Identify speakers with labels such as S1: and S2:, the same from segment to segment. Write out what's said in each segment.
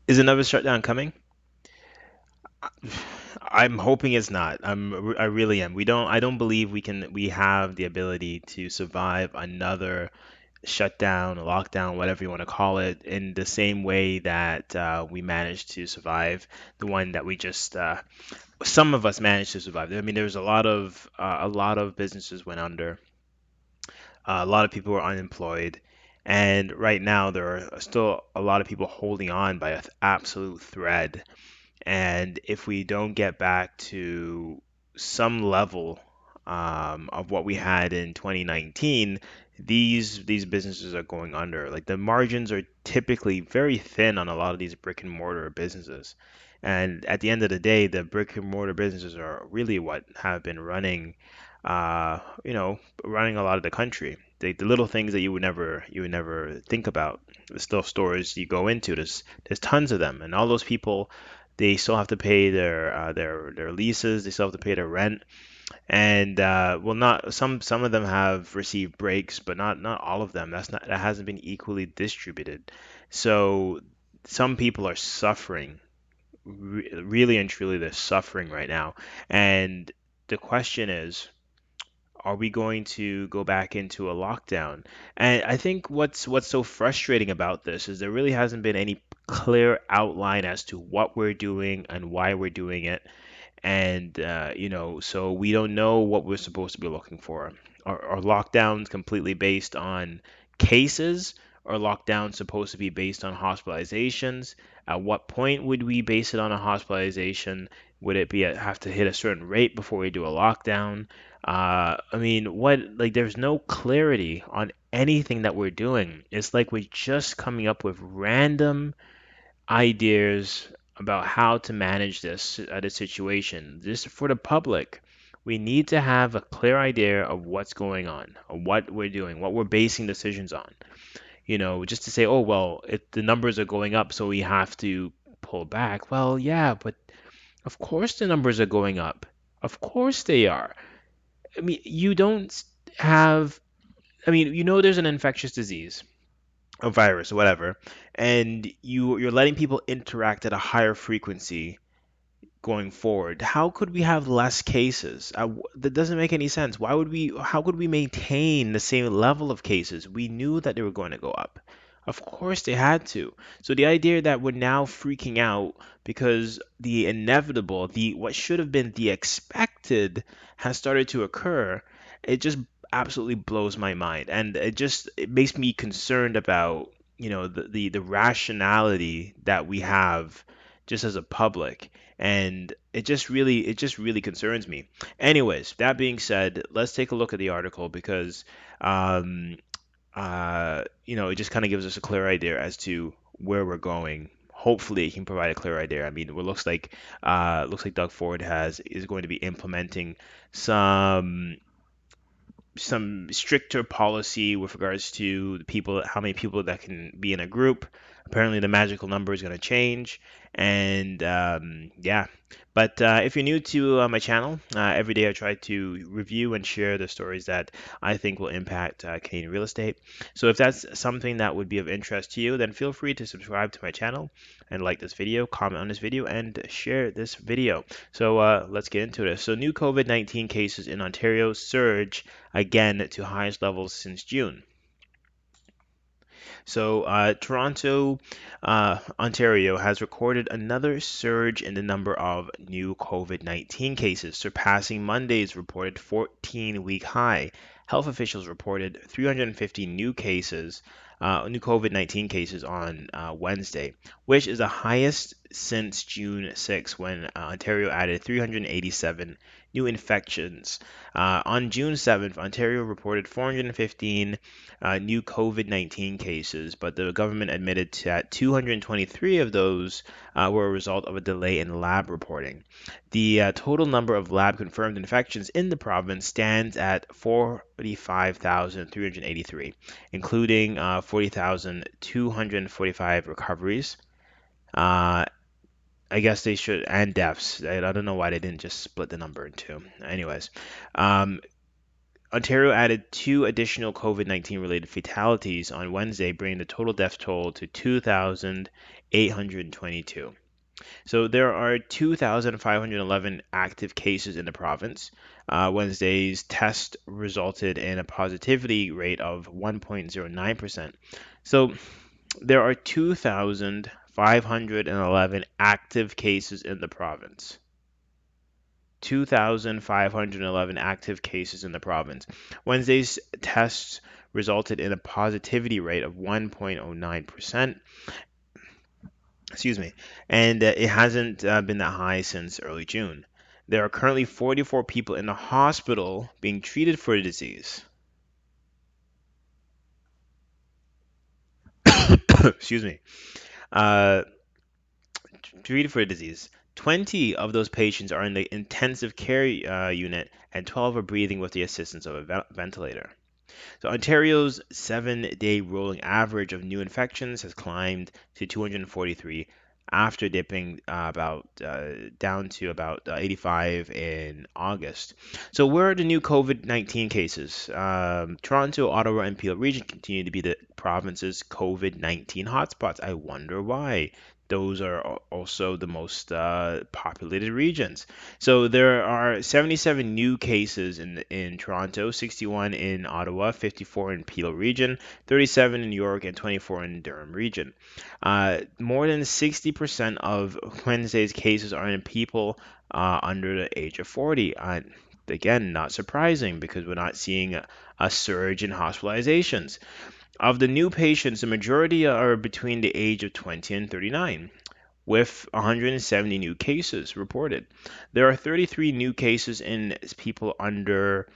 S1: Is another shutdown coming? I'm hoping it's not. I really am. I don't believe we have the ability to survive another shutdown, lockdown, whatever you want to call it, in the same way that we managed to survive the one that we just some of us managed to survive. I mean, there was a lot of businesses went under. A lot of people were unemployed, and right now there are still a lot of people holding on by an absolute thread. And if we don't get back to some level of what we had in 2019, these businesses are going under. Like the margins are typically very thin on a lot of these brick and mortar businesses. And at the end of the day, the brick and mortar businesses are really what have been running, running a lot of the country. The little things that you would never think about. The still stores you go into, there's tons of them, and all those people they still have to pay their leases. They still have to pay their rent, and well, not some of them have received breaks, but not all of them. That hasn't been equally distributed. So some people are suffering, really and truly, they're suffering right now. And the question is, are we going to go back into a lockdown? And I think what's so frustrating about this is there really hasn't been any clear outline as to what we're doing and why we're doing it. And so we don't know what we're supposed to be looking for. Are lockdowns completely based on cases? Are lockdowns supposed to be based on hospitalizations? At what point would we base it on a hospitalization? Would it be have to hit a certain rate before we do a lockdown? I mean, like, there's no clarity on anything that we're doing. It's like we're just coming up with random ideas about how to manage this situation. This for the public. We need to have a clear idea of what's going on, of what we're doing, what we're basing decisions on. Just to say, oh, well, the numbers are going up, so we have to pull back. Well, yeah, but of course the numbers are going up. Of course they are. I mean, you don't have, I mean, there's an infectious disease, a virus or whatever, and you're letting people interact at a higher frequency going forward. How could we have less cases? That doesn't make any sense. How could we maintain the same level of cases? We knew that they were going to go up. Of course they had to. So the idea that we're now freaking out because the inevitable, the what should have been the expected has started to occur, it just absolutely blows my mind. And it makes me concerned about, the rationality that we have just as a public, and it just really concerns me. Anyways, that being said, let's take a look at the article because um, it just kind of gives us a clear idea as to where we're going. Hopefully, it can provide a clear idea. I mean, it looks like Doug Ford has is going to be implementing some some stricter policy with regards to the people, how many people that can be in a group. Apparently, the magical number is going to change, and yeah. But if you're new to my channel, every day I try to review and share the stories that I think will impact Canadian real estate. So if that's something that would be of interest to you, then feel free to subscribe to my channel and like this video, comment on this video, and share this video. So let's get into this. So new COVID-19 cases in Ontario surge again to highest levels since June. So, Toronto, Ontario has recorded another surge in the number of new COVID-19 cases, surpassing Monday's reported 14-week high. Health officials reported 350 new COVID-19 cases on Wednesday, which is the highest since June 6, when Ontario added 387 new infections. On June 7th, Ontario reported 415 new COVID-19 cases, but the government admitted that 223 of those were a result of a delay in lab reporting. The total number of lab confirmed infections in the province stands at 45,383, including 40,245 recoveries. Uh, I guess they should, and deaths. I don't know why they didn't just split the number in two. Anyways, um, Ontario added two additional COVID-19 related fatalities on Wednesday, bringing the total death toll to 2,822. So there are 2,511 active cases in the province. Wednesday's test resulted in a positivity rate of 1.09%. So there are 2,511 active cases in the province. 2,511 active cases in the province. Wednesday's tests resulted in a positivity rate of 1.09%. Excuse me. And it hasn't been that high since early June. There are currently 44 people in the hospital being treated for the disease. Excuse me. Uh, Treated for the disease. 20 of those patients are in the intensive care unit, and 12 are breathing with the assistance of a ventilator. So Ontario's 7-day rolling average of new infections has climbed to 243 after dipping about down to about 85 in August. So where are the new COVID-19 cases? Toronto, Ottawa, and Peel Region continue to be the province's COVID-19 hotspots. I wonder why. Those are also the most populated regions. So there are 77 new cases in Toronto, 61 in Ottawa, 54 in Peel Region, 37 in York, and 24 in Durham Region. More than 60% of Wednesday's cases are in people under the age of 40. Again, not surprising because we're not seeing a surge in hospitalizations. Of the new patients, the majority are between the age of 20 and 39, with 170 new cases reported. There are 33 new cases in people under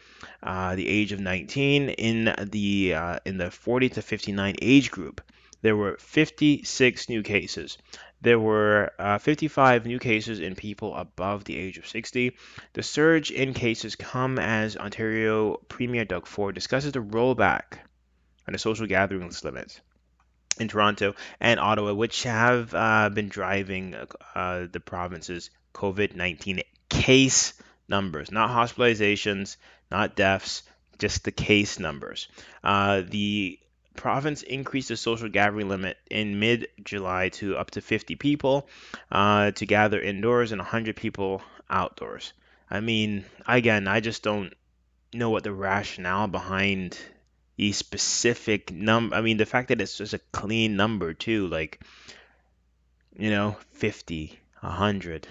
S1: the age of 19 in the 40 to 59 age group. There were 56 new cases. There were 55 new cases in people above the age of 60. The surge in cases come as Ontario Premier Doug Ford discusses the rollback on the social gatherings limits in Toronto and Ottawa, which have been driving the province's COVID-19 case numbers, not hospitalizations, not deaths, just the case numbers. The province increased the social gathering limit in mid-July to up to 50 people to gather indoors and 100 people outdoors. I mean, again, I just don't know what the rationale behind the specific number. I mean, the fact that it's just a clean number too, like, 50, 100,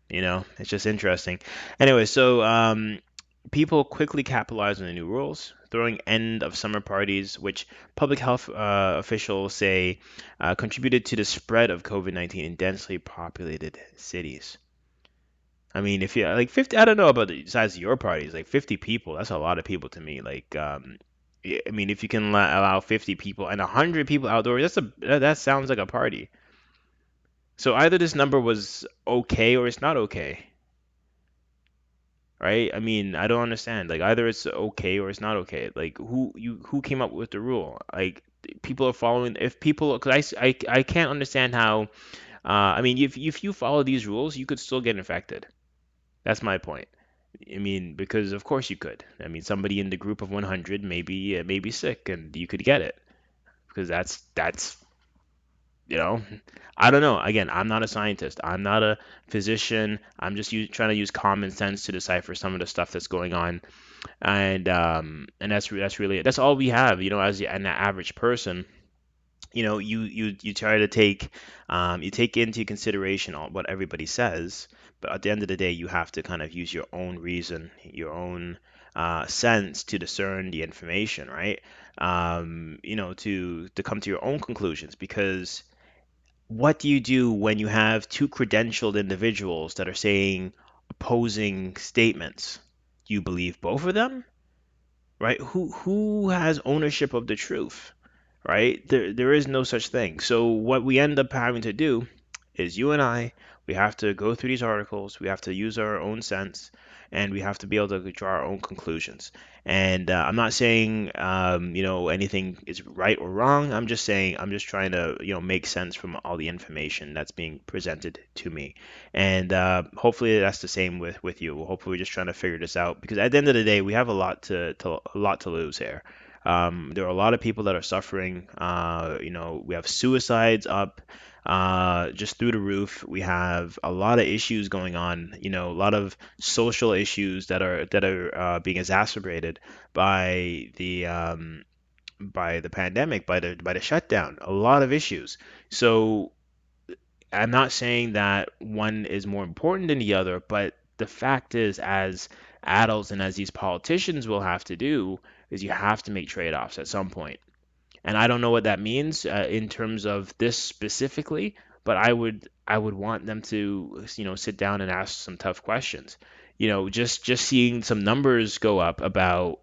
S1: it's just interesting. Anyway, so people quickly capitalized on the new rules, throwing end of summer parties, which public health officials say contributed to the spread of COVID-19 in densely populated cities. I mean, if you like 50, I don't know about the size of your parties, like 50 people, that's a lot of people to me. Like, I mean, if you can allow 50 people and 100 people outdoors, that sounds like a party. So either this number was okay or it's not okay, right? I mean, I don't understand. Like, either it's okay or it's not okay. Like, who came up with the rule? Like, people are following. If people, because I can't understand how. I mean, if you follow these rules, you could still get infected. That's my point. I mean, because of course you could. I mean, somebody in the group of 100 may be sick and you could get it because that's you know I don't know. Again, I'm not a scientist. I'm not a physician. I'm just trying to use common sense to decipher some of the stuff that's going on, and that's really it. That's all we have. As an average person, you try to take you take into consideration all what everybody says, but at the end of the day you have to kind of use your own reason, your own sense to discern the information, right? To come to your own conclusions, because what do you do when you have two credentialed individuals that are saying opposing statements? Do you believe both of them, right? Who has ownership of the truth? Right? There is no such thing. So what we end up having to do is, you and I, we have to go through these articles. We have to use our own sense, and we have to be able to draw our own conclusions. And I'm not saying anything is right or wrong. I'm just saying I'm just trying to make sense from all the information that's being presented to me. And hopefully that's the same with you. Hopefully we're just trying to figure this out, because at the end of the day we have a lot to lose here. There are a lot of people that are suffering. We have suicides up just through the roof. We have a lot of issues going on. A lot of social issues that are being exacerbated by the pandemic, by the shutdown. A lot of issues. So I'm not saying that one is more important than the other, but the fact is, as adults and as these politicians will have to do, is you have to make trade-offs at some point. And I don't know what that means in terms of this specifically, but I would want them to sit down and ask some tough questions. Just seeing some numbers go up about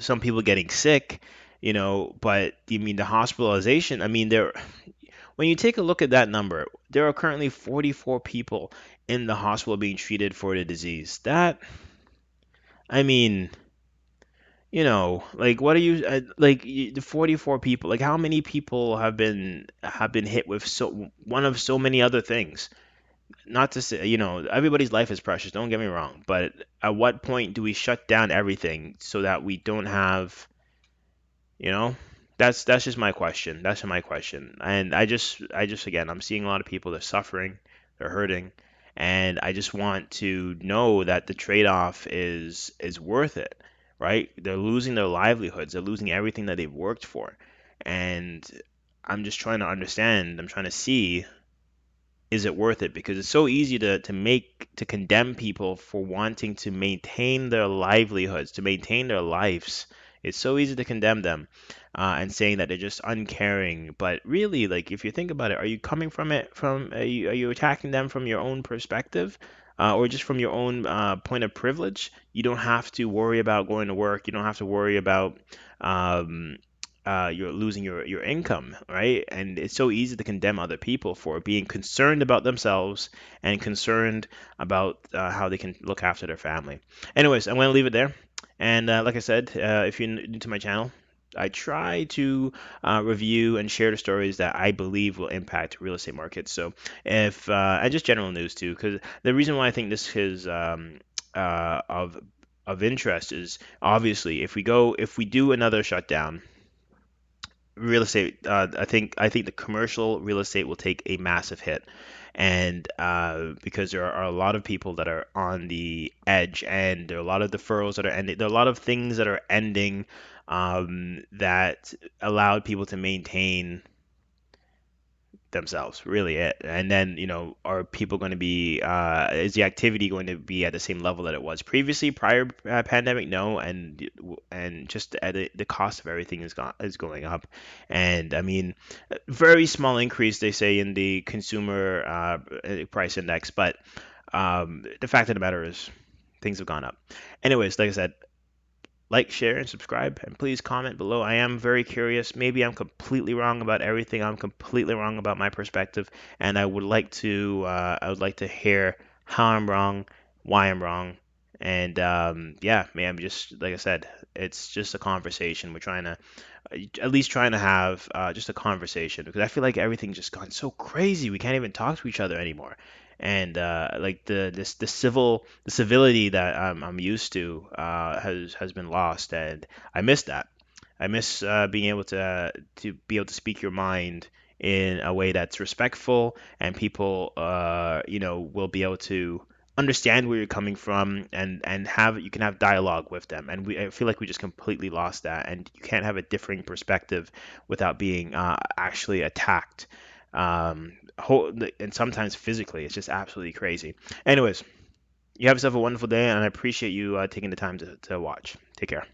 S1: some people getting sick, but you mean the hospitalization? I mean, there when you take a look at that number, there are currently 44 people in the hospital being treated for the disease. I mean, like what are you the 44 people? Like how many people have been hit with one of so many other things? Not to say, everybody's life is precious, don't get me wrong, but at what point do we shut down everything so that we don't have you know, that's just my question. That's my question. And I just again, I'm seeing a lot of people that are suffering, they're hurting, and I just want to know that the trade-off is worth it, right? They're losing their livelihoods, they're losing everything that they've worked for. And I'm just trying to understand, I'm trying to see, is it worth it? Because it's so easy to condemn people for wanting to maintain their livelihoods, to maintain their lives. It's so easy to condemn them and saying that they're just uncaring. But really, like if you think about it, are you coming from it from are you attacking them from your own perspective? Or just from your own point of privilege? You don't have to worry about going to work. You don't have to worry about um, you're losing your income, right? And it's so easy to condemn other people for being concerned about themselves and concerned about how they can look after their family. Anyways, I'm going to leave it there. And like I said, if you're new to my channel, I try to review and share the stories that I believe will impact real estate markets. So if and just general news too, because the reason why I think this is of interest is obviously if we do another shutdown, real estate, I think the commercial real estate will take a massive hit, and because there are a lot of people that are on the edge, and there are a lot of deferrals that are ending. There are a lot of things that are ending that allowed people to maintain themselves, really it. And then, are people going to be, is the activity going to be at the same level that it was previously, prior pandemic? No, and just the cost of everything is going up. And I mean, very small increase they say in the consumer price index, but the fact of the matter is things have gone up. Anyways, like I said, like, share, and subscribe, and please comment below. I am very curious. Maybe I'm completely wrong about everything. I'm completely wrong about my perspective, and I would like to hear how I'm wrong, why I'm wrong, and yeah, man, just like I said, it's just a conversation. We're trying to at least trying to have just a conversation, because I feel like everything's just gone so crazy. We can't even talk to each other anymore. And like the civility that I'm used to has been lost, and I miss that. I miss being able to speak your mind in a way that's respectful, and people will be able to understand where you're coming from, and have you can have dialogue with them. And I feel like we just completely lost that, and you can't have a differing perspective without being actually attacked, and sometimes physically. It's just absolutely crazy. Anyways, you have yourself a wonderful day, and I appreciate you taking the time to watch. Take care.